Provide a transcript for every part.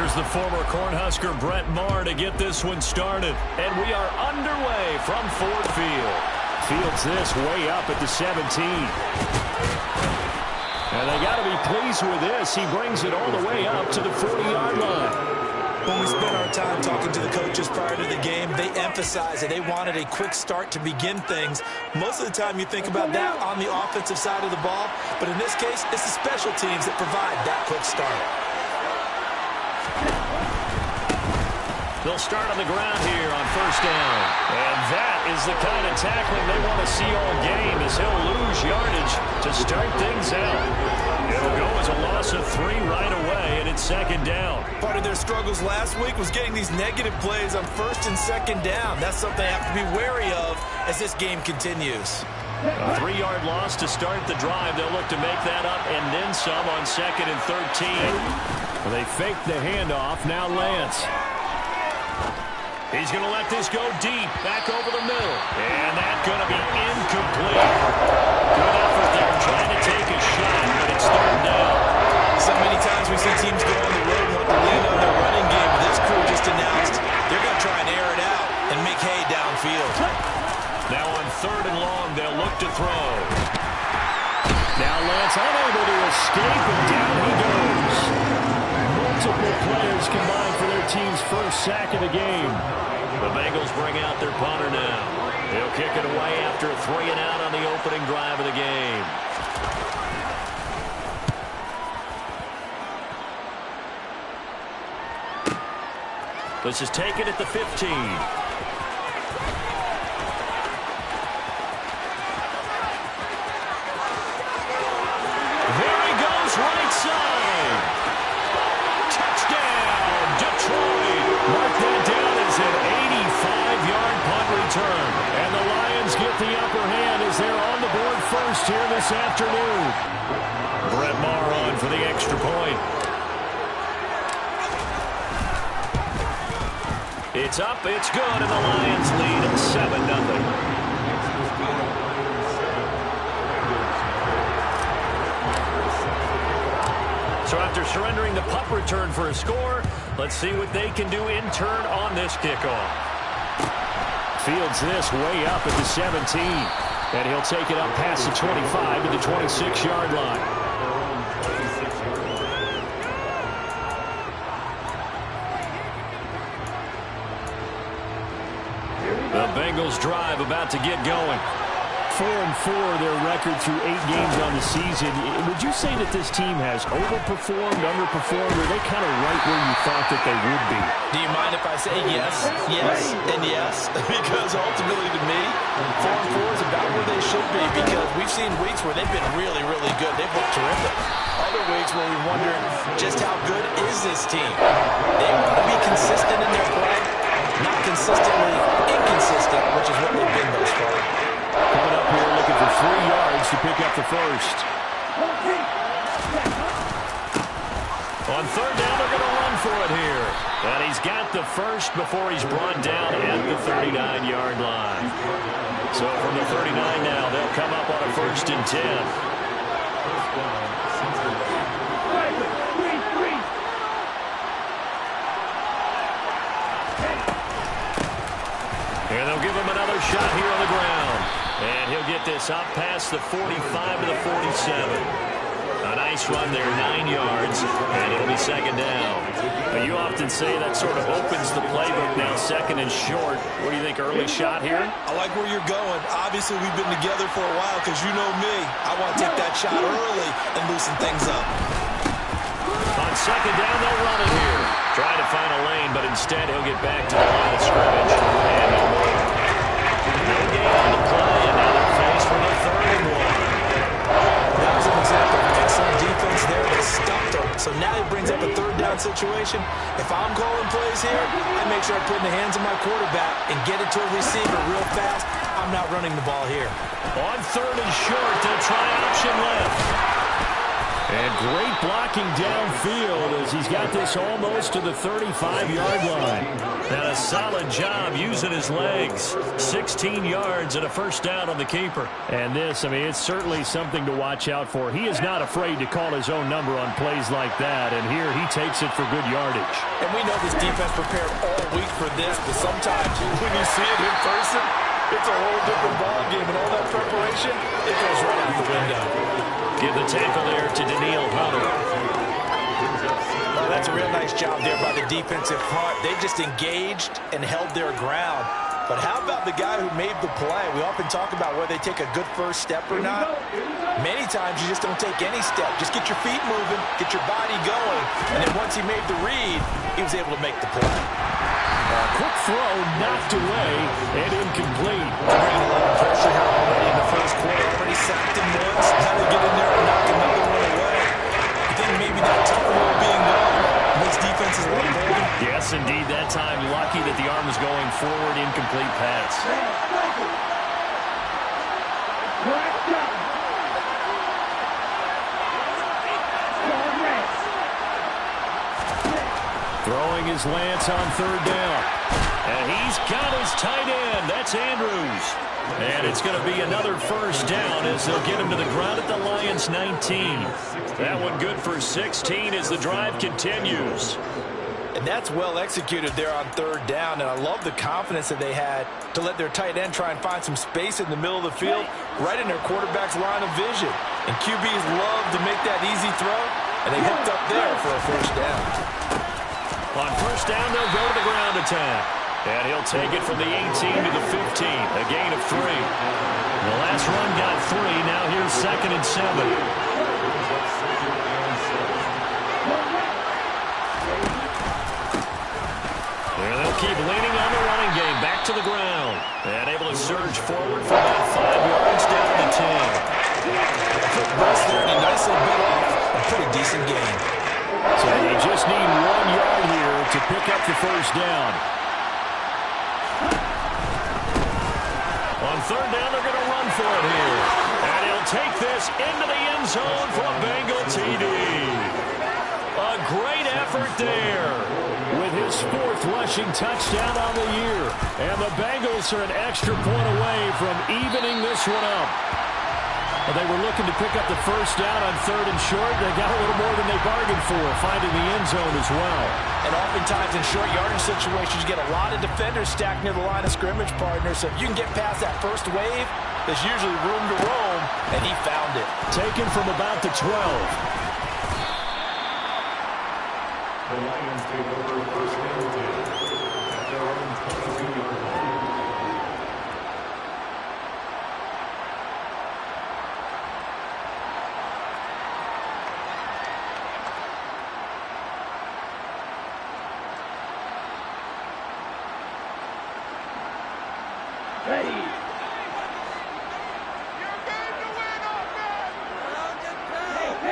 Here's the former Cornhusker Brett Maher to get this one started. And we are underway from Ford Field. Fields this way up at the 17. And they got to be pleased with this. He brings it all the way up to the 40-yard line. When we spent our time talking to the coaches prior to the game, they emphasized that they wanted a quick start to begin things. Most of the time you think about that on the offensive side of the ball, but in this case, it's the special teams that provide that quick start. They'll start on the ground here on first down. And that is the kind of tackling they want to see all game, as he'll lose yardage to start things out. It'll go as a loss of 3 right away, and it's second down. Part of their struggles last week was getting these negative plays on first and second down. That's something they have to be wary of as this game continues. A 3-yard loss to start the drive. They'll look to make that up and then some on second and 13. Well, they fake the handoff. Now Lance. He's going to let this go deep, back over the middle. And that's going to be incomplete. Good effort there trying to take a shot, but it's third down. So many times we see teams go on the road and want to lean on their running game. This crew just announced they're going to try and air it out and make hay downfield. Now on third and long, they'll look to throw. Now Lance unable to escape, and down he goes. Multiple players combined for their team's first sack of the game. The Bengals bring out their punter now. They'll kick it away after a 3-and-out on the opening drive of the game. This is taken at the 15. There he goes, right side. Touchdown, Detroit. Mark that down as an 85-yard punt return. And the Lions get the upper hand as they're on the board first here this afternoon. Brett Maher on for the extra point. It's up, it's good, and the Lions lead at 7-0. So after surrendering the punt return for a score, let's see what they can do in turn on this kickoff. Fields this way up at the 17. And he'll take it up past the 25 to the 26-yard line. The Bengals drive about to get going. 4-4 their record through 8 games on the season. Would you say that this team has overperformed, underperformed, or are they kind of right where you thought that they would be? Do you mind if I say yes, yes, and yes? Because ultimately to me, 4-4 is about where they should be, because we've seen weeks where they've been really, really good. They've looked terrific. Other weeks where we wonder just how good is this team. They want to be consistent in their play, not consistently inconsistent, which is what they've been thus far. Coming up here looking for 3 yards to pick up the first. On third down, they're going to run for it here. And he's got the first before he's brought down at the 39-yard line. So from the 39 now, they'll come up on a 1st and 10. And they'll give him another shot here on the ground. And he'll get this up past the 45 to the 47. A nice run there, 9 yards, and it'll be second down. But you often say that sort of opens the playbook now, second and short. What do you think, early shot here? I like where you're going. Obviously, we've been together for a while because you know me. I want to take that shot early and loosen things up. On second down, they'll run it here. Try to find a lane, but instead he'll get back to the line of scrimmage. And no more. No gain on the play, and now they're faced with a 3rd and 1. That was an example of excellent defense there that stumped them. So now it brings up a 3rd down situation. If I'm calling plays here, I make sure I put it in the hands of my quarterback and get it to a receiver real fast. I'm not running the ball here. On 3rd and short, they'll try option left. And great blocking downfield as he's got this almost to the 35-yard line. And a solid job using his legs. 16 yards and a first down on the keeper. And this, I mean, it's certainly something to watch out for. He is not afraid to call his own number on plays like that. And here he takes it for good yardage. And we know this defense prepared all week for this, but sometimes when you see it in person, it's a whole different ballgame. And all that preparation, it goes right out the window. Give the tackle there to Daniil Hunter. Well, that's a real nice job there by the defensive front. They just engaged and held their ground. But how about the guy who made the play? We often talk about whether they take a good first step or not. Many times you just don't take any step. Just get your feet moving, get your body going. And then once he made the read, he was able to make the play. Quick throw knocked away and incomplete. Bringing a lot of pressure here already in the first quarter. Already sacked him once. How to get in there and knock another one away. I think maybe that tempo being gone makes defenses a little bolder. Yes, indeed. That time lucky that the arm was going forward. Incomplete pass. Throwing his Lance on third down. And he's got his tight end. That's Andrews. And it's going to be another first down as they'll get him to the ground at the Lions' 19. That one good for 16 as the drive continues. And that's well executed there on third down. And I love the confidence that they had to let their tight end try and find some space in the middle of the field, right in their quarterback's line of vision. And QBs love to make that easy throw, and they hooked up there for a first down. On first down, they'll go to the ground attack. And he'll take it from the 18 to the 15, a gain of 3. The last run got 3. Now here's 2nd and 7. And they'll keep leaning on the running game. Back to the ground. And able to surge forward for about 5 yards down to 10. Quick burst there, and he nicely bit off a pretty decent gain. So they just need 1 yard here to pick up the first down. On third down, they're going to run for it here. And he'll take this into the end zone for a Bengal TD. A great effort there with his 4th rushing touchdown on the year. And the Bengals are an extra point away from evening this one up. Well, they were looking to pick up the first down on 3rd and short. They got a little more than they bargained for, finding the end zone as well. And oftentimes in short yardage situations, you get a lot of defenders stacked near the line of scrimmage, partners. So if you can get past that first wave, there's usually room to roam, and he found it. Taken from about the 12. The Lions take over first down at their own 22-yard line.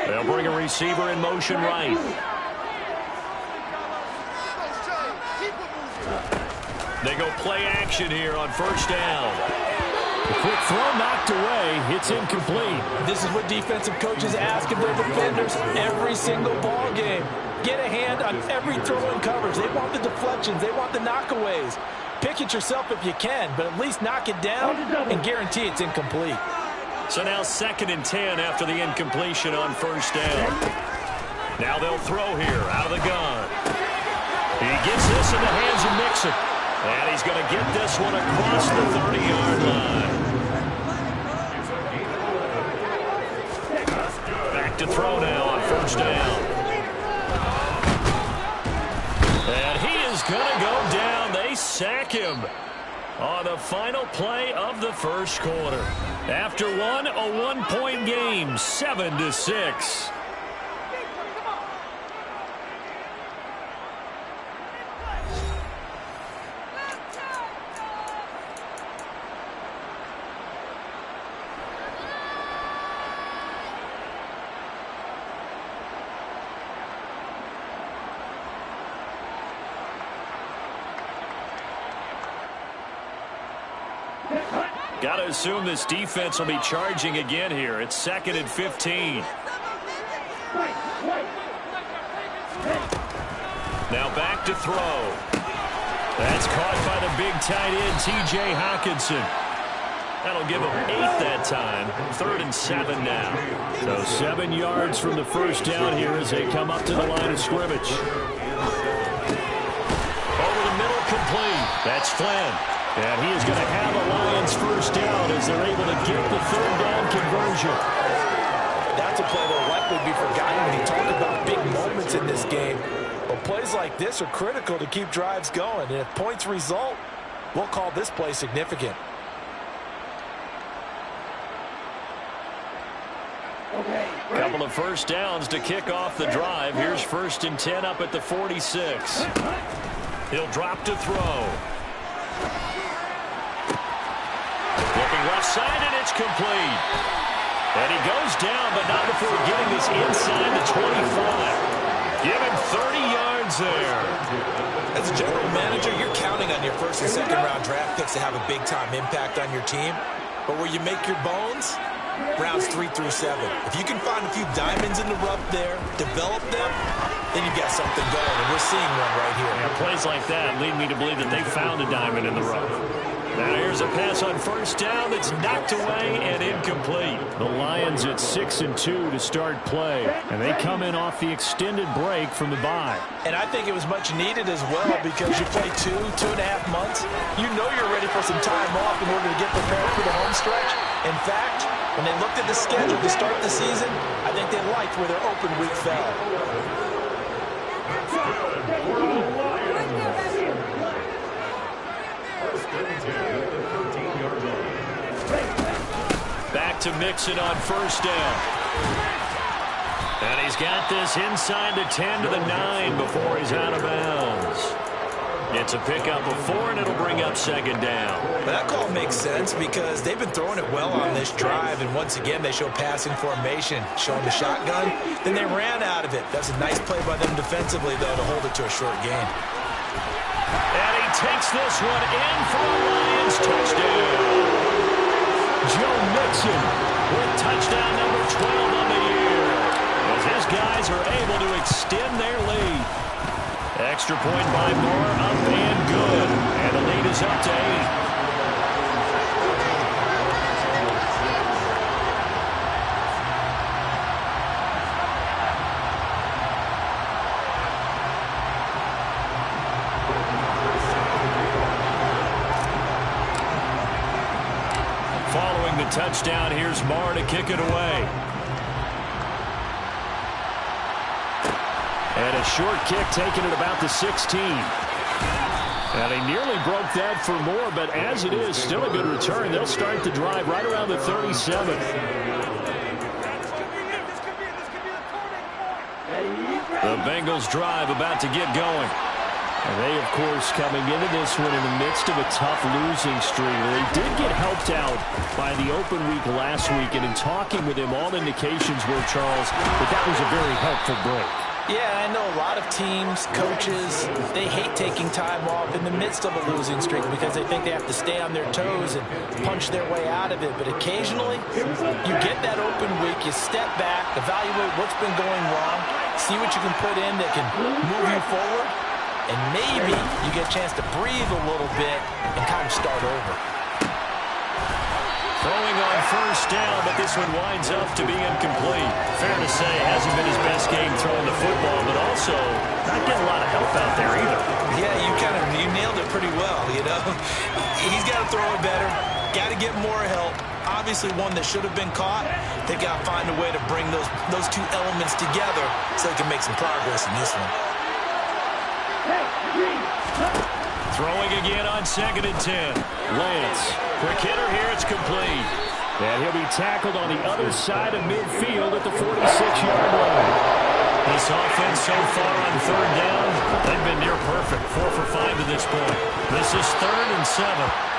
They'll bring a receiver in motion right. They go play action here on first down. The quick throw knocked away. It's incomplete. This is what defensive coaches ask of their defenders every single ball game. Get a hand on every throw in coverage. They want the deflections. They want the knockaways. Pick it yourself if you can, but at least knock it down and guarantee it's incomplete. So now 2nd and 10 after the incompletion on first down. Now they'll throw here out of the gun. He gets this in the hands of Mixon. And he's going to get this one across the 30-yard line. Back to throw now on first down. And he is going to go down. They sack him on the final play of the first quarter. After one, a 1-point game, 7-6. Got to assume this defense will be charging again here. It's 2nd and 15. Now back to throw. That's caught by the big tight end, T.J. Hockenson. That'll give him 8 that time. 3rd and 7 now. So 7 yards from the first down here as they come up to the line of scrimmage. Over the middle, complete. That's Flynn. And he is going to have a Lions first down as they're able to get the 3rd down conversion. That's a play that will likely be forgotten when you talk about big moments in this game. But plays like this are critical to keep drives going. And if points result, we'll call this play significant. Couple of first downs to kick off the drive. Here's 1st and 10 up at the 46. He'll drop to throw. Looking left side, and it's complete. And he goes down, but not before getting this inside the 25. Give him 30 yards there. As a general manager, you're counting on your 1st and 2nd round draft picks to have a big-time impact on your team. But where you make your bones, rounds 3 through 7. If you can find a few diamonds in the rough there, develop them, then you've got something going, and we're seeing one right here. And plays like that lead me to believe that they found a diamond in the rough. Now here's a pass on 1st down that's knocked away and incomplete. The Lions at 6 and 2 to start play, and they come in off the extended break from the bye. And I think it was much needed as well because you play 2.5 months. You know you're ready for some time off in order to get prepared for the home stretch. In fact, when they looked at the schedule to start the season, I think they liked where their open week fell. Back to Mixon on 1st down. And he's got this inside the 10 to the 9 before he's out of bounds. It's a pickup of 4, and it'll bring up 2nd down. That call makes sense because they've been throwing it well on this drive, and once again they show passing formation, showing the shotgun. Then they ran out of it. That's a nice play by them defensively, though, to hold it to a short gain. And he takes this one in for a Lions touchdown. Joe Mixon with touchdown number 12 on the year, as his guys are able to extend their lead. Extra point by Moore, up and good. And the lead is up to 8. Following the touchdown, here's Moore to kick it away. And a short kick taken at about the 16. And he nearly broke that for Moore, but as it is, still a good return. They'll start the drive right around the 37. The Bengals drive about to get going. And they, of course, coming into this one in the midst of a tough losing streak. They did get helped out by the open week last week, and in talking with him, all indications were, Charles, that was a very helpful break. Yeah, I know a lot of teams, coaches, they hate taking time off in the midst of a losing streak because they think they have to stay on their toes and punch their way out of it. But occasionally, you get that open week, you step back, evaluate what's been going wrong, see what you can put in that can move you forward, and maybe you get a chance to breathe a little bit and kind of start over. Throwing on 1st down, but this one winds up to be incomplete. Fair to say, hasn't been his best game throwing the football, but also not getting a lot of help out there either. Yeah, you nailed it pretty well, you know. He's got to throw it better, got to get more help. Obviously one that should have been caught. They've got to find a way to bring those two elements together so they can make some progress in this one. Throwing again on 2nd and 10. Lance, quick hitter here, it's complete. And he'll be tackled on the other side of midfield at the 46-yard line. This offense so far on 3rd down, they've been near perfect. 4 for 5 to this point. This is 3rd and 7.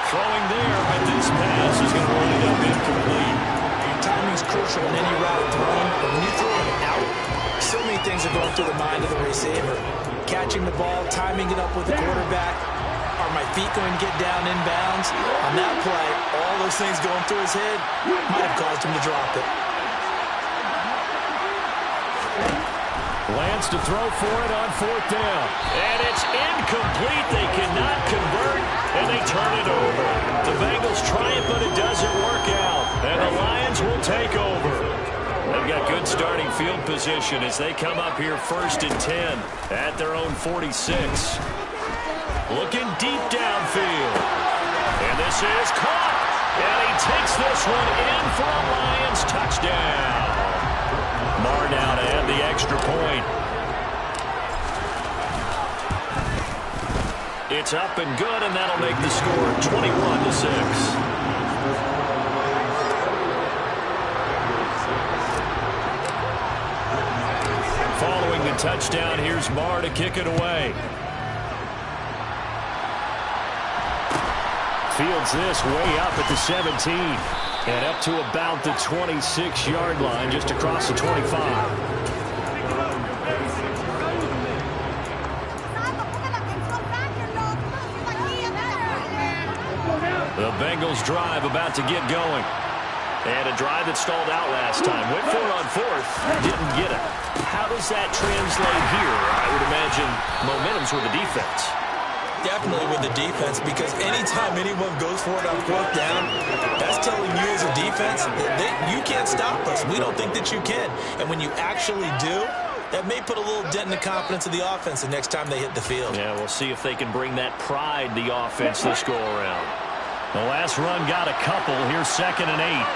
Throwing there, but this pass is going to wind up incomplete. Timing's crucial in any route thrown, but when you throw it out, so many things are going through the mind of the receiver. Catching the ball, timing it up with the quarterback. Are my feet going to get down inbounds? On that play, all those things going through his head might have caused him to drop it. Lance to throw for it on 4th down. And it's incomplete. They cannot convert, and they turn it over. The Bengals try it, but it doesn't work out. And the Lions will take over. They've got good starting field position as they come up here 1st and 10 at their own 46. Looking deep downfield. And this is caught. And he takes this one in for a Lions touchdown. Marr now to add the extra point. It's up and good, and that'll make the score 21-6. Following the touchdown, here's Marr to kick it away. Fields this way up at the 17. And up to about the 26-yard line, just across the 25. The Bengals drive about to get going. And a drive that stalled out last time. Went for it on 4th, didn't get it. How does that translate here? I would imagine momentum's with the defense. Definitely with the defense, because anytime anyone goes for it on 4th down, that's telling you as a defense that you can't stop us. We don't think that you can. And when you actually do, that may put a little dent in the confidence of the offense the next time they hit the field. Yeah, we'll see if they can bring that pride, the offense, this go-around. The last run got a couple. Here's 2nd and 8.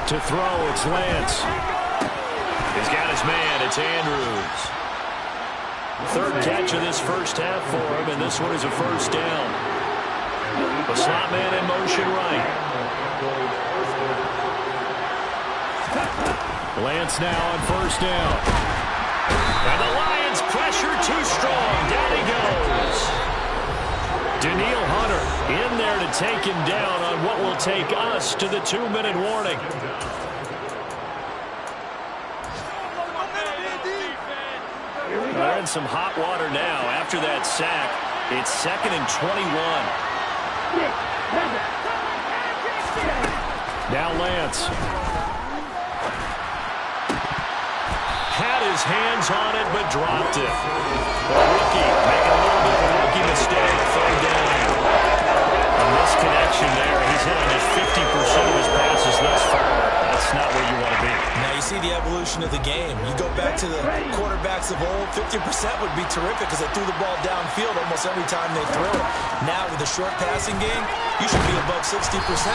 To throw, it's Lance. He's got his man, it's Andrews. 3rd catch of this first half for him, and this one is a 1st down. The slot man in motion right. Lance now on 1st down. And the Lions pressure too strong. Down he goes. Danielle Hunter in there to take him down on what will take us to the 2-minute warning. They're in some hot water now. After that sack, it's 2nd and 21. Now Lance. Had his hands on it, but dropped it. The rookie making a little bit of a rookie mistake. 3rd down. A misconnection there. He's hit on just 50% of his passes thus far. That's not where you want to be. Now you see the evolution of the game. You go back to the quarterbacks of old, 50% would be terrific because they threw the ball downfield almost every time they threw it. Now with the short passing game, you should be above 60%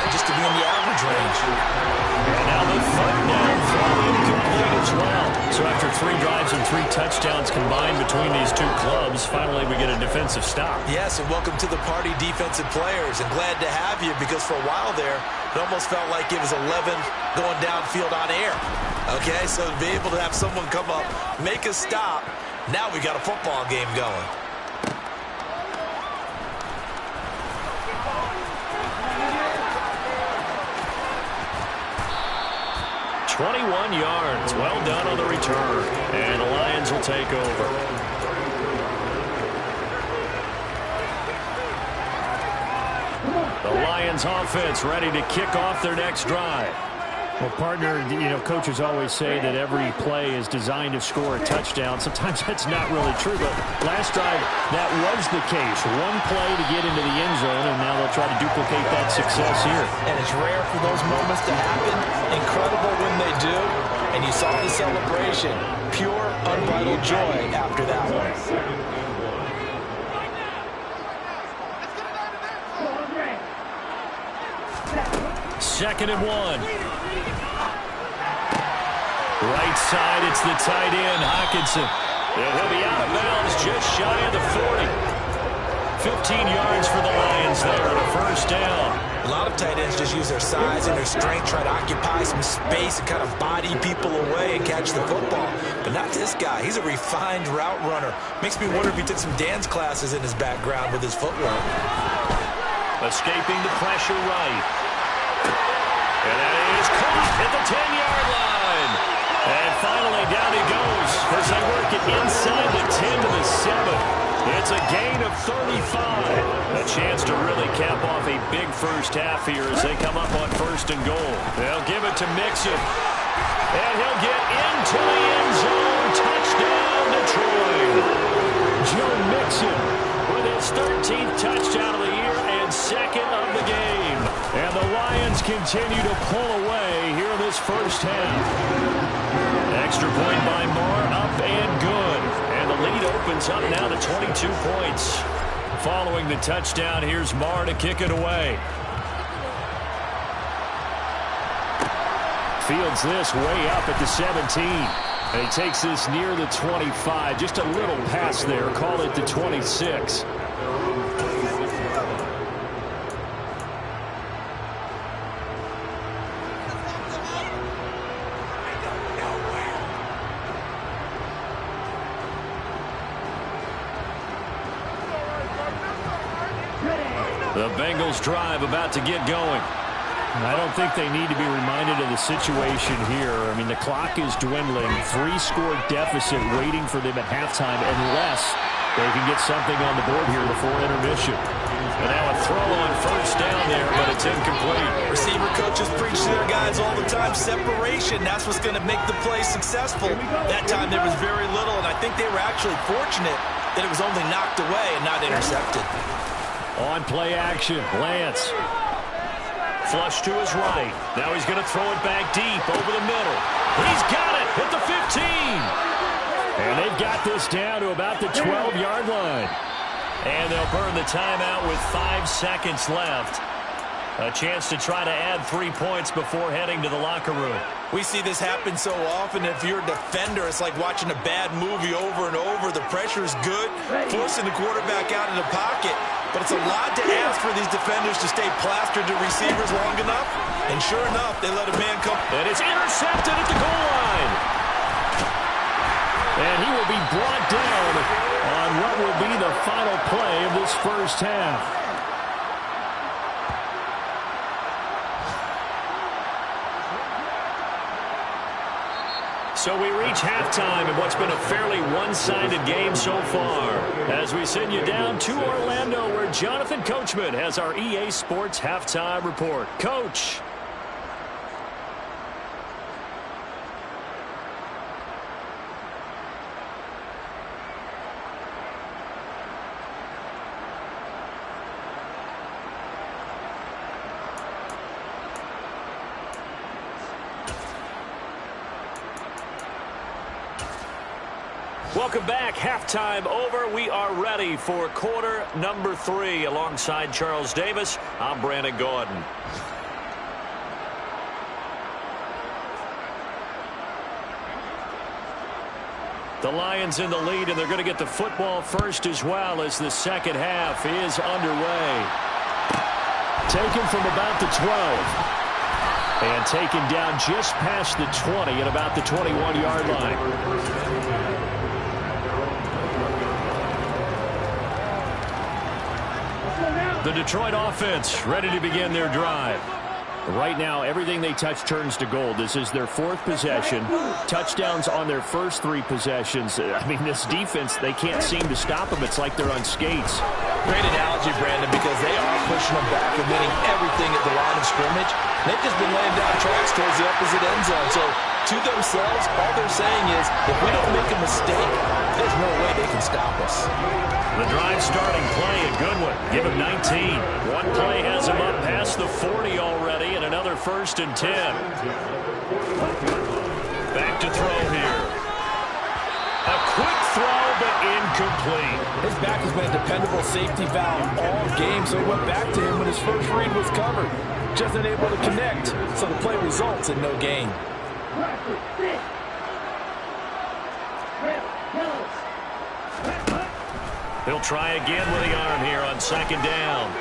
just to be in the average range. And now the 3rd down throw incomplete as well. So after 3 drives and 3 touchdowns combined between these two clubs, finally we get a defensive stop. Yes, and welcome to the party, defensive players. And glad to have you because for a while there, it almost felt like it was 11 going downfield on air. Okay, so to be able to have someone come up, make a stop, now we got a football game going. "21 yards. Well done on the return. And the Lions will take over. The Lions offense ready to kick off their next drive. Well, partner, coaches always say that every play is designed to score a touchdown. Sometimes that's not really true, but last drive, that was the case. One play to get into the end zone, and now they'll try to duplicate that success here. And it's rare for those moments to happen. Incredible when they do. And you saw the celebration. Pure, unbridled joy after that one. 2nd and 1. Right side, it's the tight end, Hockenson. And he'll be out of bounds just shy of the 40. 15 yards for the Lions there on a 1st down. A lot of tight ends just use their size and their strength, try to occupy some space and kind of body people away and catch the football. But not this guy. He's a refined route runner. Makes me wonder if he took some dance classes in his background with his footwork. Escaping the pressure right. And that is caught at the 10-yard line. And finally down he goes as they work it inside the 10 to the 7. It's a gain of 35. A chance to really cap off a big first half here as they come up on 1st and goal. They'll give it to Mixon. And he'll get into the end zone. Touchdown, Detroit. Joe Mixon with his 13th touchdown of the year and 2nd of the game. And the Lions continue to pull away here in this first half. Extra point by Moore, up and good. And the lead opens up now to 22 points. Following the touchdown, here's Moore to kick it away. Fields this way up at the 17. And he takes this near the 25. Just a little pass there. Call it the 26. The Bengals drive about to get going. I don't think they need to be reminded of the situation here. I mean, the clock is dwindling. 3-score deficit waiting for them at halftime unless they can get something on the board here before intermission. And now a throw on 1st down there, but it's incomplete. Receiver coaches preach to their guys all the time. Separation, that's what's going to make the play successful. That time there was very little, and I think they were actually fortunate that it was only knocked away and not intercepted. On play action, Lance. Flush to his right. Now he's going to throw it back deep over the middle. He's got it at the 15. And they've got this down to about the 12-yard line. And they'll burn the timeout with 5 seconds left. A chance to try to add 3 points before heading to the locker room. We see this happen so often. If you're a defender, it's like watching a bad movie over and over. The pressure is good, forcing the quarterback out of the pocket. But it's a lot to ask for these defenders to stay plastered to receivers long enough. And sure enough, they let a man come. And it's intercepted at the goal line. And he will be brought down on what will be the final play of this first half. So we reach halftime in what's been a fairly one-sided game so far. As we send you down to Orlando, where Jonathan Coachman has our EA Sports Halftime Report. Coach. Welcome back. Halftime over. We are ready for quarter number 3. Alongside Charles Davis, I'm Brandon Gordon. The Lions in the lead, and they're going to get the football first as well as the second half is underway. Taken from about the 12. And taken down just past the 20 at about the 21-yard line. The Detroit offense ready to begin their drive. Right now, everything they touch turns to gold. This is their 4th possession. Touchdowns on their first 3 possessions. I mean, this defense, they can't seem to stop them. It's like they're on skates. Great analogy, Brandon, because they are pushing them back and winning everything at the line of scrimmage. They've just been laying down tracks towards the opposite end zone. So, to themselves, all they're saying is, if we don't make a mistake, there's no way they can stop us. The drive starting play, a good one. Give him 19. One play has him up past the 40 already, and another 1st and 10. Back to throw here. A quick throw, but incomplete. His back has been a dependable safety valve all game, so he went back to him when his first read was covered. Just unable to connect, so the play results in no gain. He'll try again with the arm here on 2nd down.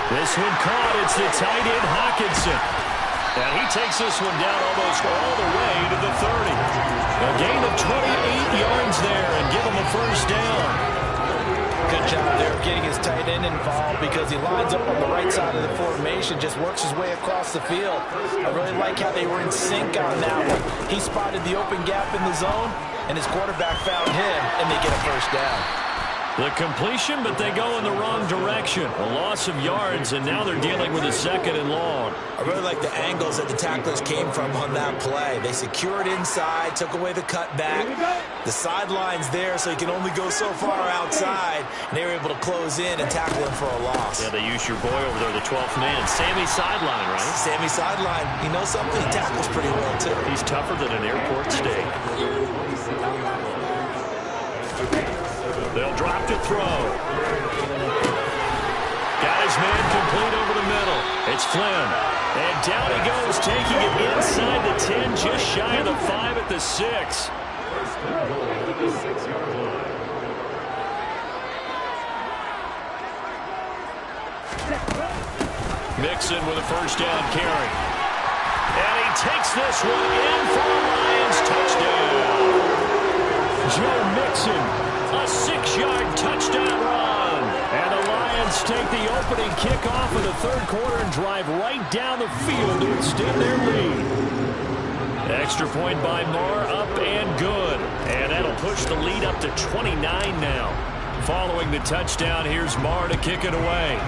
This one caught. It's the tight end, Hockenson. And he takes this one down almost all the way to the 30. A gain of 28 yards there and give him a 1st down. Good job there of getting his tight end involved because he lines up on the right side of the formation, just works his way across the field. I really like how they were in sync on that one. He spotted the open gap in the zone, and his quarterback found him, and they get a 1st down. The completion, but they go in the wrong direction. A loss of yards, and now they're dealing with a 2nd and long. I really like the angles that the tacklers came from on that play. They secured inside, took away the cutback. The sideline's there, so you can only go so far outside, and they were able to close in and tackle him for a loss. Yeah, they used your boy over there, the 12th man. Sammy sideline, right? Sammy sideline. You know something? He tackles pretty well, too. He's tougher than an airport steak. They'll drop to throw. Got his man complete over the middle. It's Flynn. And down he goes, taking it inside the 10, just shy of the 5 at the 6. Mixon with a first down carry. And he takes this one in for a Lions touchdown. Joe Mixon, a 6-yard touchdown run. And the Lions take the opening kickoff of the 3rd quarter and drive right down the field to extend their lead. Extra point by Marr, up and good. And that'll push the lead up to 29 now. Following the touchdown, here's Marr to kick it away.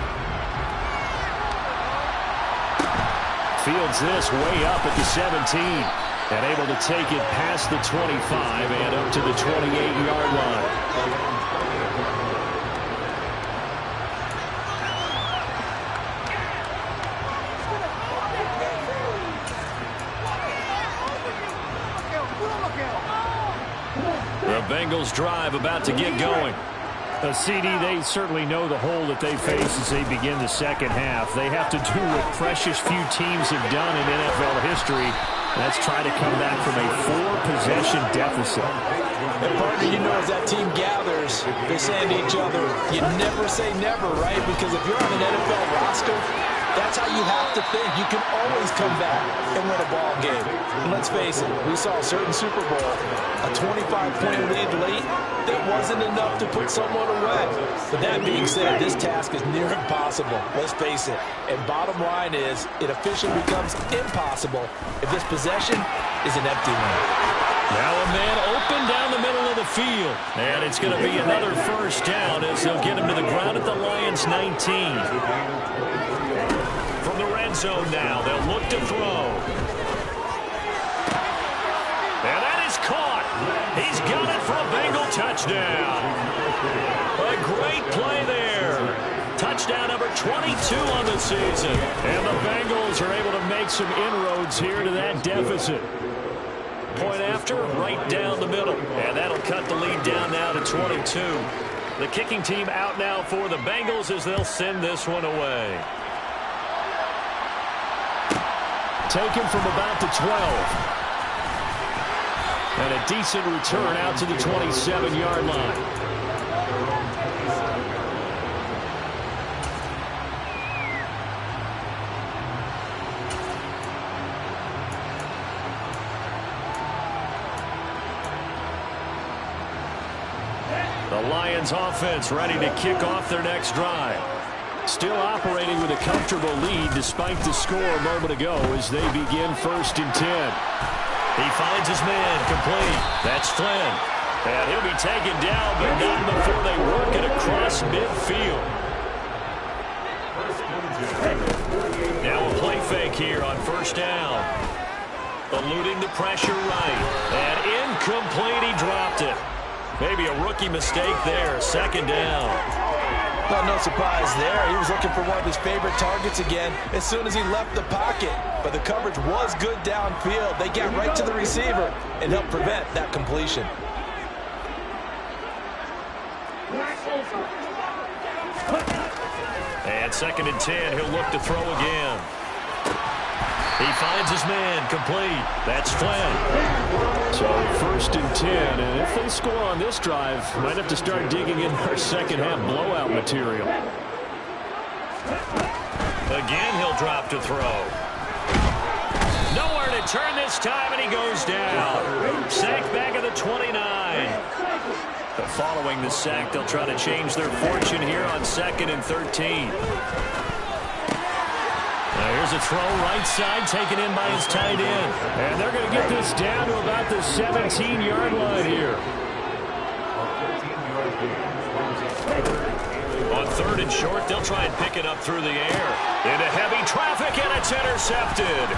Fields this way up at the 17. And able to take it past the 25 and up to the 28-yard line. The Bengals drive about to get going. CD, they certainly know the hole that they face as they begin the 2nd half. They have to do what precious few teams have done in NFL history. That's try to come back from a 4-possession deficit. And partner, you know, as that team gathers, they're saying to each other, you never say never, right? Because if you're on an NFL roster, that's how you have to think. You can always come back and win a ball game. And let's face it, we saw a certain Super Bowl, a 25-point lead late, that wasn't enough to put someone away. But that being said, this task is near impossible. Let's face it. And bottom line is, it officially becomes impossible if this possession is an empty one. Now a man open down the middle of the field. And it's going to be another first down as they'll get him to the ground at the Lions' 19. From the red zone now, they'll look to throw. And that is caught. He's got it for a Bengal touchdown. A great play there. Touchdown number 22 on the season. And the Bengals are able to make some inroads here to that deficit. Point after, right down the middle. And that'll cut the lead down now to 22. The kicking team out now for the Bengals as they'll send this one away. Taken from about the 12. And a decent return out to the 27-yard line. The Lions offense ready to kick off their next drive. Still operating with a comfortable lead despite the score a moment ago as they begin 1st and 10. He finds his man complete. That's Flynn. And he'll be taken down, but not before they work it across midfield. Now a play fake here on 1st down. Eluding the pressure right. And incomplete, he dropped it. Maybe a rookie mistake there. 2nd down. Well, no surprise there. He was looking for one of his favorite targets again as soon as he left the pocket. But the coverage was good downfield. They get right to the receiver and help prevent that completion. And 2nd and 10. He'll look to throw again. He finds his man complete. That's Flynn. So 1st and 10. And if they score on this drive, might have to start digging in our 2nd half blowout material. Again, he'll drop to throw. Nowhere to turn this time, and he goes down. Sack back at the 29. But following the sack, they'll try to change their fortune here on 2nd and 13. Here's a throw right side taken in by his tight end. And they're going to get this down to about the 17-yard line here. try and pick it up through the air. Into heavy traffic, and it's intercepted.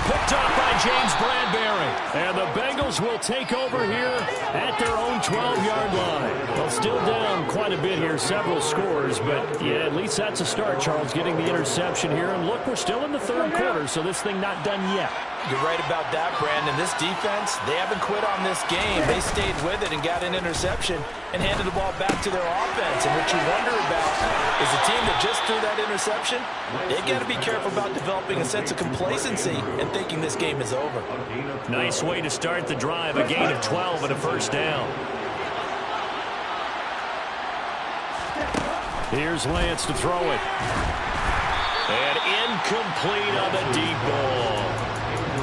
Picked up by James Bradbury. And the Bengals will take over here at their own 12-yard line. Well, still down quite a bit here, several scores. But, yeah, at least that's a start, Charles, getting the interception here. And, look, we're still in the third quarter, so this thing not done yet. You're right about that, Brandon. This defense, they haven't quit on this game. They stayed with it and got an interception and handed the ball back to their offense. And what you wonder about is the team that just threw that interception, they've got to be careful about developing a sense of complacency and thinking this game is over. Nice way to start the drive, a gain of 12 and a first down. Here's Lance to throw it. And incomplete on the deep ball.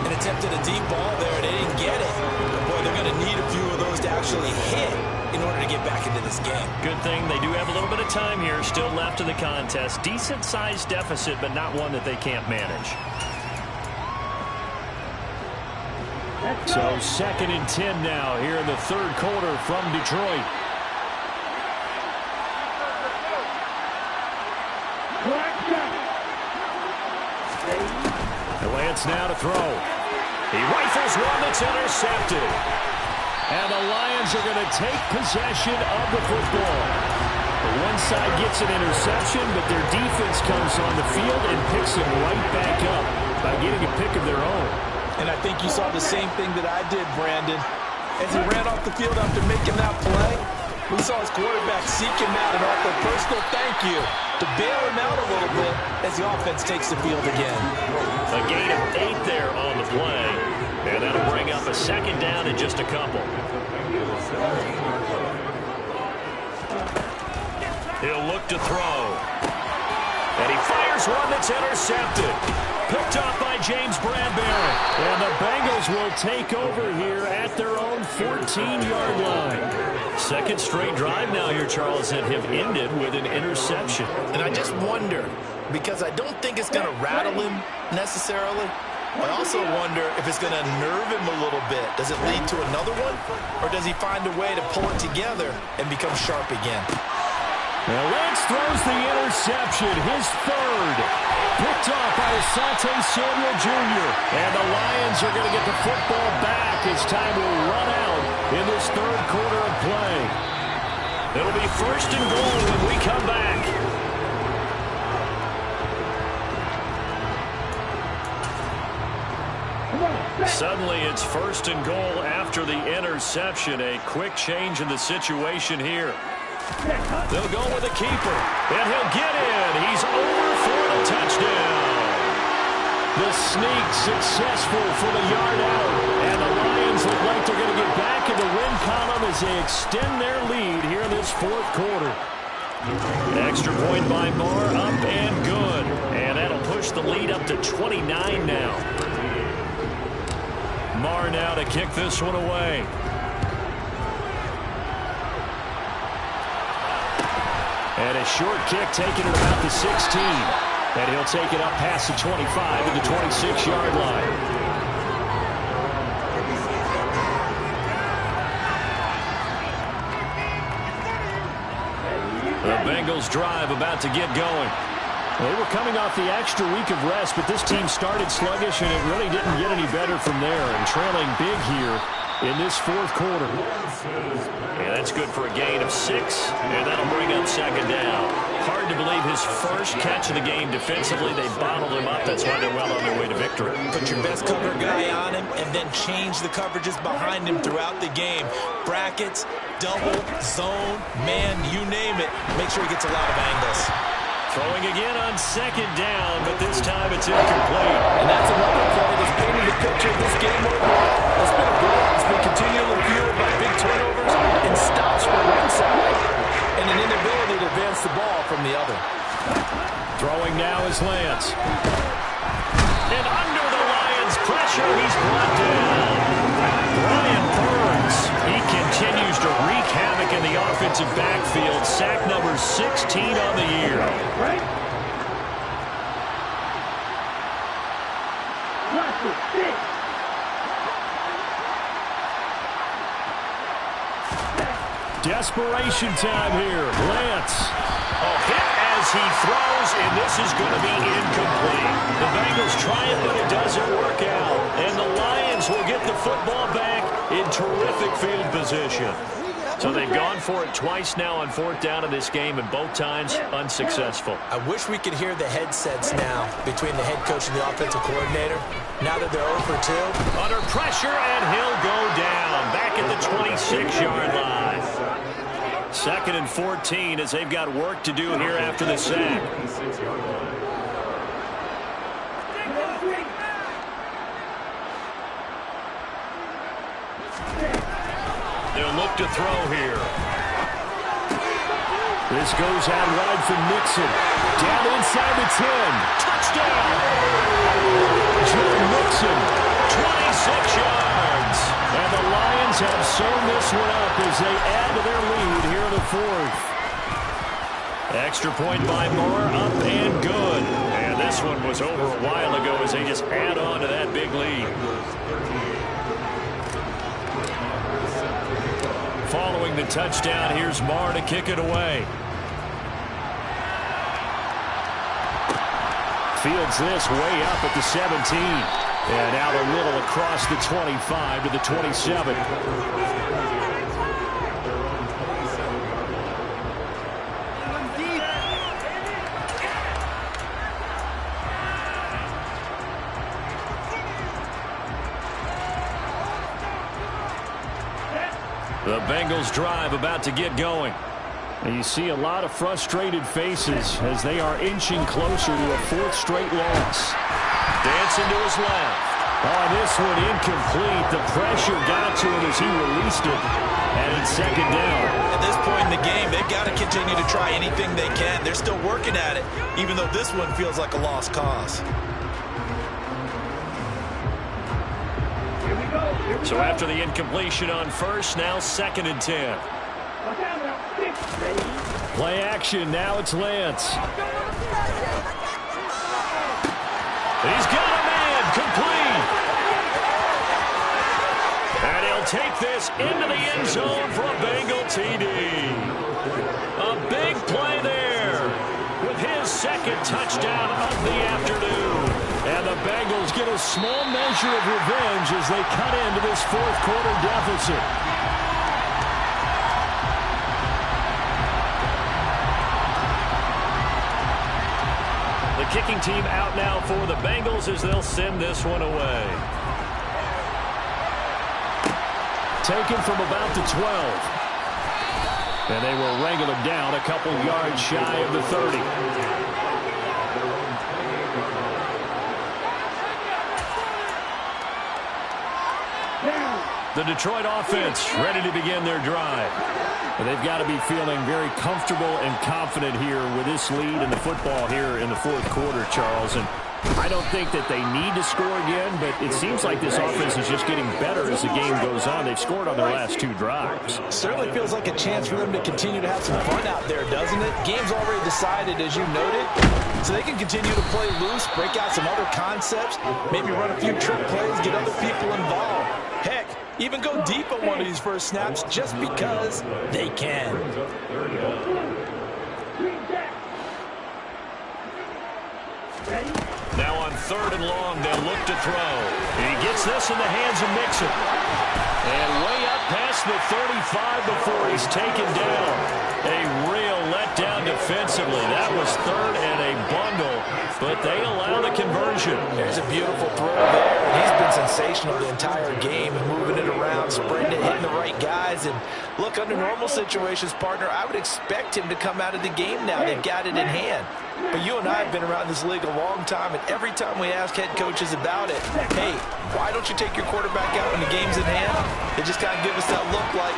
An attempt at a deep ball there, they didn't get it. But boy, they're going to need a few of those to actually hit in order to get back into this game. Good thing they do have a little bit of time here still left in the contest. Decent-sized deficit, but not one that they can't manage. So 2nd and 10 now here in the third quarter from Detroit. Lance now to throw. He rifles one that's intercepted. And the Lions are going to take possession of the football. One side gets an interception, but their defense comes on the field and picks them right back up by getting a pick of their own. And I think you saw the same thing that I did, Brandon. As he ran off the field after making that play, we saw his quarterback seek him out and offer a personal thank you to bail him out a little bit as the offense takes the field again. A gain of 8 there on the play. And that'll bring up a second down in just a couple. He'll look to throw. And he fires one that's intercepted. Picked off by James Bradbury. And the Bengals will take over here at their own 14-yard line. Second straight drive now here, Charles, that have ended with an interception. And I just wonder, because I don't think it's going to rattle him necessarily, I also wonder if it's going to nerve him a little bit. Does it lead to another one? Or does he find a way to pull it together and become sharp again? Now Lance throws the interception, his third. Picked off by Asante Samuel Jr. And the Lions are going to get the football back as time will run out in this third quarter of play. It'll be 1st and goal when we come back. Suddenly it's 1st and goal after the interception. A quick change in the situation here. They'll go with the keeper, and he'll get in. He's over for the touchdown. The sneak successful for the yard out, and the Lions look like they're going to get back in the win column as they extend their lead here in this fourth quarter. Extra point by Moore, up and good. And that'll push the lead up to 29 now. Moore now to kick this one away. And a short kick taken at about the 16. And he'll take it up past the 25 to the 26-yard line. The Bengals drive about to get going. They were coming off the extra week of rest, but this team started sluggish, and it really didn't get any better from there. And trailing big here in this fourth quarter. And that's good for a gain of 6, and that'll bring up second down. Hard to believe his first catch of the game defensively. They bottled him up. That's why they're well on their way to victory. Put your best cover guy on him and then change the coverages behind him throughout the game. Brackets, double, zone, man, you name it. Make sure he gets a lot of angles. Throwing again on second down, but this time it's incomplete. And that's another play that's painted the picture of this game overall. It's been a goal that's been continually fueled by big turnovers and stops from one side and an inability to advance the ball from the other. Throwing now is Lance. And under the Lions' pressure, he's brought down. Brian Burns, he continues to wreak havoc in the offensive backfield. Sack number 16 on the year. Desperation time here. Lance. Oh, hit as he throws, and this is going to be incomplete. The Bengals try it, but it doesn't work out. And the Lions will get the football back in terrific field position. So they've gone for it twice now on 4th down in this game, and both times unsuccessful. I wish we could hear the headsets now between the head coach and the offensive coordinator. Now that they're 0 for 2. Under pressure, and he'll go down back at the 26-yard line. 2nd and 14 as they've got work to do here after the sack. They'll look to throw here. This goes out wide for Nixon. Down inside the 10. Touchdown! Joe Nixon, 26 yards. And the Lions have sewn this one up as they add to their lead here in the 4th. Extra point by Moore, up and good. And this one was over a while ago as they just add on to that big lead. Following the touchdown, here's Moore to kick it away. Fields this way up at the 17. And out a little across the 25 to the 27. The Bengals drive about to get going. And you see a lot of frustrated faces as they are inching closer to a 4th straight loss. Dancing to his left. Oh, this one incomplete. The pressure got to him as he released it. And it's 2nd down. At this point in the game, they've got to continue to try anything they can. They're still working at it, even though this one feels like a lost cause. So after the incompletion on 1st, now 2nd and 10. Play action. Now it's Lance. He's got a man. Complete. And he'll take this into the end zone for a Bengal TD. A big play there with his 2nd touchdown of the afternoon. And the Bengals get a small measure of revenge as they cut into this 4th quarter deficit. The kicking team out now for the Bengals as they'll send this one away. Taken from about the 12. And they will wrangle him down a couple yards shy of the 30. The Detroit offense ready to begin their drive. And they've got to be feeling very comfortable and confident here with this lead in the football here in the 4th quarter, Charles. And I don't think that they need to score again, but it seems like this offense is just getting better as the game goes on. They've scored on their last 2 drives. Certainly feels like a chance for them to continue to have some fun out there, doesn't it? Game's already decided, as you noted, so they can continue to play loose, break out some other concepts, maybe run a few trick plays, get other people involved. Heck, even go deep on one of these first snaps just because they can. Now on 3rd and long, they'll look to throw. He gets this in the hands of Nixon. And way up past the 35 before he's taken down. A real letdown defensively. That was 3rd and a bundle, but they allow the conversion. There's a beautiful throw there. He's been sensational the entire game, moving it around, spreading it, hitting the right guys. And look, under normal situations, partner, I would expect him to come out of the game now. They've got it in hand. But you and I have been around this league a long time, and every time we ask head coaches about it, hey, why don't you take your quarterback out when the game's in hand? They just kind of give us that look like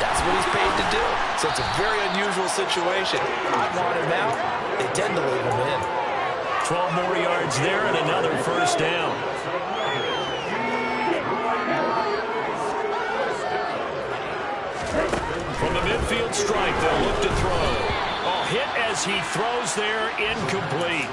that's what he's paid to do. So it's a very unusual situation. I want him out. They tend to leave him in. 12 more yards there and another 1st down. From the midfield strike, they'll look to throw. Oh, hit as he throws there, incomplete.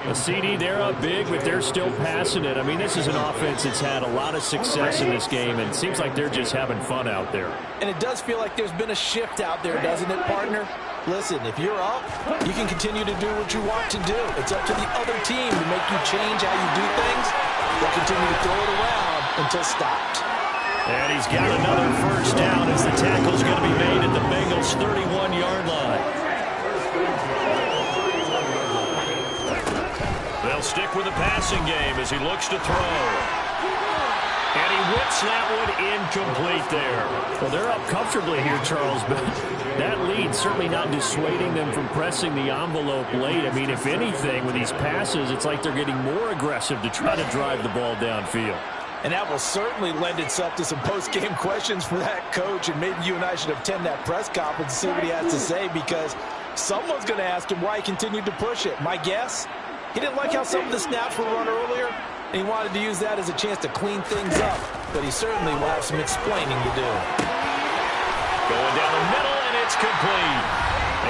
A CD, they're up big, but they're still passing it. I mean, this is an offense that's had a lot of success in this game, and it seems like they're just having fun out there. And it does feel like there's been a shift out there, doesn't it, partner? Listen, if you're up, you can continue to do what you want to do. It's up to the other team to make you change how you do things. They'll continue to throw it around until stopped. And he's got another first down as the tackle's going to be made at the Bengals' 31-yard line. They'll stick with the passing game as he looks to throw. And he whips that one incomplete there. Well, they're up comfortably here, Charles, but that lead certainly not dissuading them from pressing the envelope late. I mean, if anything, with these passes, it's like they're getting more aggressive to try to drive the ball downfield. And that will certainly lend itself to some post-game questions for that coach, and maybe you and I should attend that press conference and see what he has to say, because someone's going to ask him why he continued to push it. My guess, he didn't like how some of the snaps were run earlier, and he wanted to use that as a chance to clean things up, but he certainly will have some explaining to do. Going down the middle, and it's complete.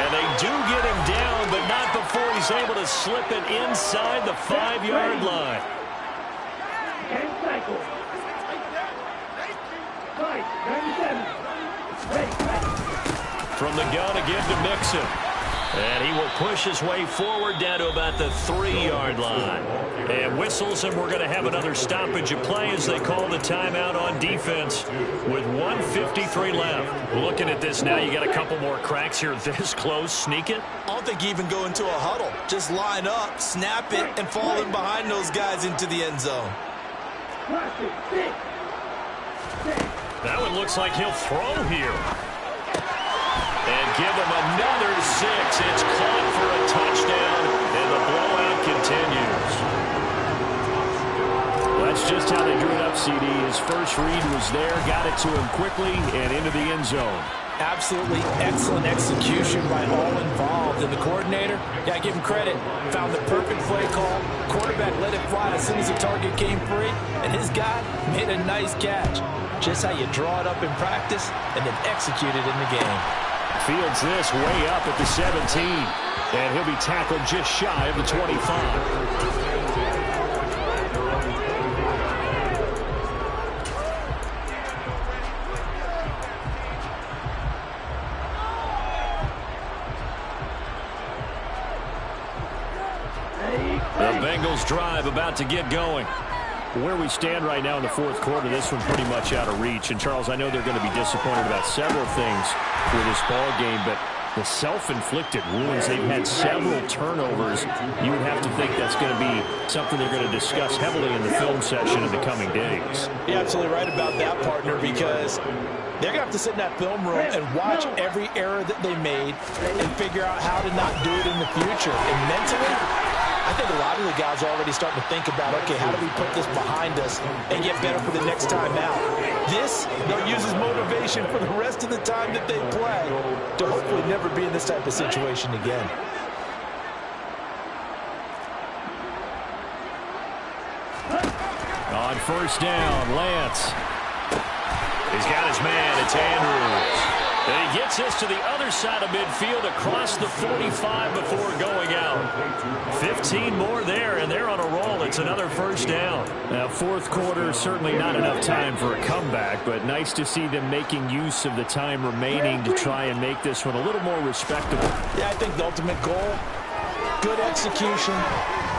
And they do get him down, but not before he's able to slip it inside the 5-yard line. From the gun again to Mixon. And he will push his way forward down to about the 3-yard line. And whistles, and we're going to have another stoppage of play as they call the timeout on defense with 1:53 left. Looking at this now, you got a couple more cracks here this close. Sneak it. I don't think you even go into a huddle. Just line up, snap it, and fall in behind those guys into the end zone. That one looks like he'll throw here. And give him another 6. It's caught for a touchdown, and the blowout continues. That's just how they drew it up, CD. His first read was there, got it to him quickly, and into the end zone. Absolutely excellent execution by all involved. And the coordinator, got to give him credit, found the perfect play call. Quarterback let it fly as soon as the target came free, and his guy made a nice catch. Just how you draw it up in practice and then execute it in the game. Fields this way up at the 17, and he'll be tackled just shy of the 25. The Bengals drive about to get going. Where we stand right now in the fourth quarter, this one pretty much out of reach. And, Charles, I know they're going to be disappointed about several things for this ball game, but the self-inflicted wounds, they've had several turnovers. You would have to think that's going to be something they're going to discuss heavily in the film session in the coming days. You're absolutely right about that, partner, because they're going to have to sit in that film room and watch every error that they made and figure out how to not do it in the future. And mentally, I think a lot of the guys are already starting to think about, okay, how do we put this behind us and get better for the next time out? This, they'll use as motivation for the rest of the time that they play to hopefully never be in this type of situation again. On first down, Lance. He's got his man. It's Andrews. And he gets this to the other side of midfield across the 45 before going out. 15 more there, and they're on a roll. It's another first down. Now, fourth quarter, certainly not enough time for a comeback, but nice to see them making use of the time remaining to try and make this one a little more respectable. Yeah, I think the ultimate goal, good execution,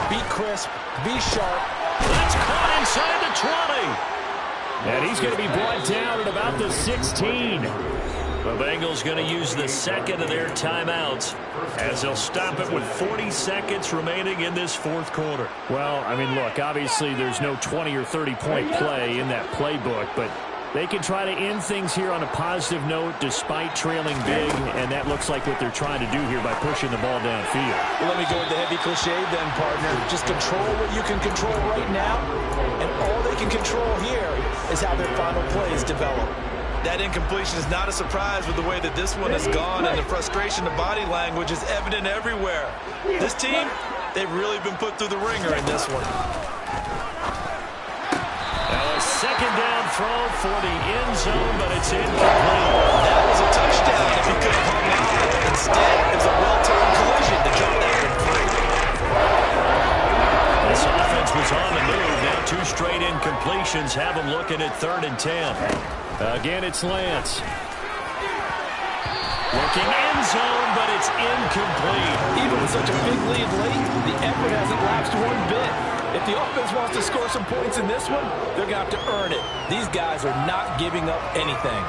be crisp, be sharp. That's caught inside the 20. And he's going to be brought down at about the 16. The Bengals going to use the second of their timeouts as they'll stop it with 40 seconds remaining in this fourth quarter. Well, I mean, look, obviously there's no 20 or 30-point play in that playbook, but they can try to end things here on a positive note despite trailing big, and that looks like what they're trying to do here by pushing the ball downfield. Well, let me go with the heavy cliche then, partner. Just control what you can control right now, and all they can control here is how their final plays develop. That incompletion is not a surprise with the way that this one has gone, and the frustration, the body language is evident everywhere. This team, they've really been put through the ringer in this one. Now a second down throw for the end zone, but it's incomplete. That was a touchdown if he could have hung on. Instead, it's a well-timed collision to drop that one free. This offense was on the move. Now 2 straight incompletions have them looking at 3rd and 10. Again, it's Lance. Looking end zone, but it's incomplete. Even with such a big lead late, the effort hasn't lapsed one bit. If the offense wants to score some points in this one, they're going to have to earn it. These guys are not giving up anything.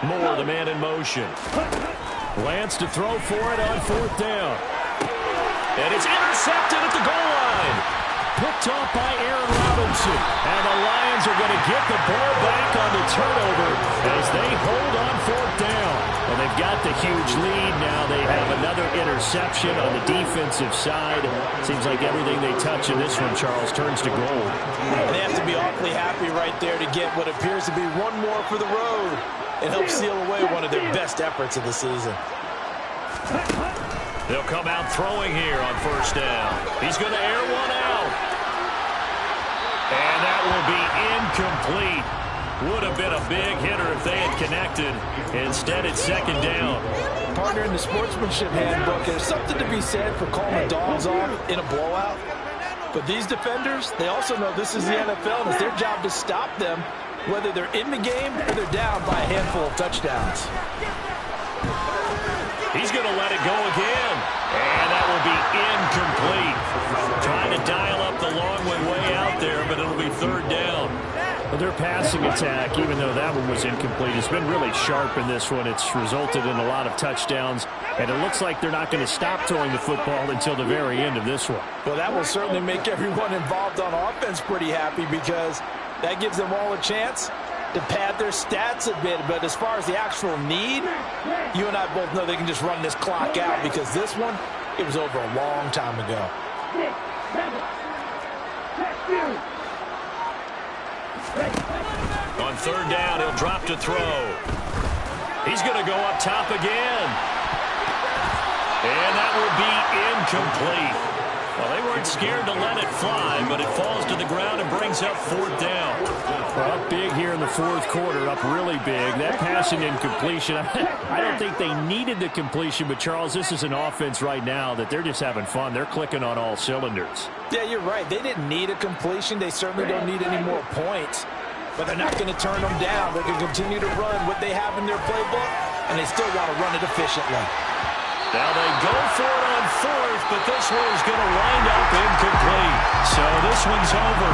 Moore, the man in motion. Lance to throw for it on 4th down. And it's intercepted at the goal line. Picked off by Aaron Robinson. And the Lions are going to get the ball back on the turnover as they hold on 4th down. Well, they've got the huge lead. Now they have another interception on the defensive side. Seems like everything they touch in this one, Charles, turns to gold. They have to be awfully happy right there to get what appears to be one more for the road and help seal away one of their best efforts of the season. They'll come out throwing here on 1st down. He's going to air one out. And that will be incomplete. Would have been a big hitter if they had connected. Instead, it's 2nd down. Partner, in the sportsmanship handbook, there's something to be said for calling the dogs off in a blowout. But these defenders, they also know this is the NFL, and it's their job to stop them, whether they're in the game or they're down by a handful of touchdowns. He's going to let it go again. And that will be incomplete. Trying to dial up the long one way out there, but it'll be 3rd down. Well, their passing attack, even though that one was incomplete, has been really sharp in this one. It's resulted in a lot of touchdowns, and it looks like they're not going to stop throwing the football until the very end of this one. Well, that will certainly make everyone involved on offense pretty happy because that gives them all a chance to pad their stats a bit. But as far as the actual need, you and I both know they can just run this clock out because this one, it was over a long time ago. On 3rd down, he'll drop to throw. He's going to go up top again. And that will be incomplete. Well, they weren't scared to let it fly, but it falls to the ground and brings up 4th down. Well, up big here in the 4th quarter, up really big. That passing incompletion, I don't think they needed the completion, but Charles, this is an offense right now that they're just having fun. They're clicking on all cylinders. Yeah, you're right. They didn't need a completion. They certainly don't need any more points, but they're not going to turn them down. They're going to continue to run what they have in their playbook, and they still want to run it efficiently. Now they go for it on 4th, but this one is going to wind up incomplete. So this one's over.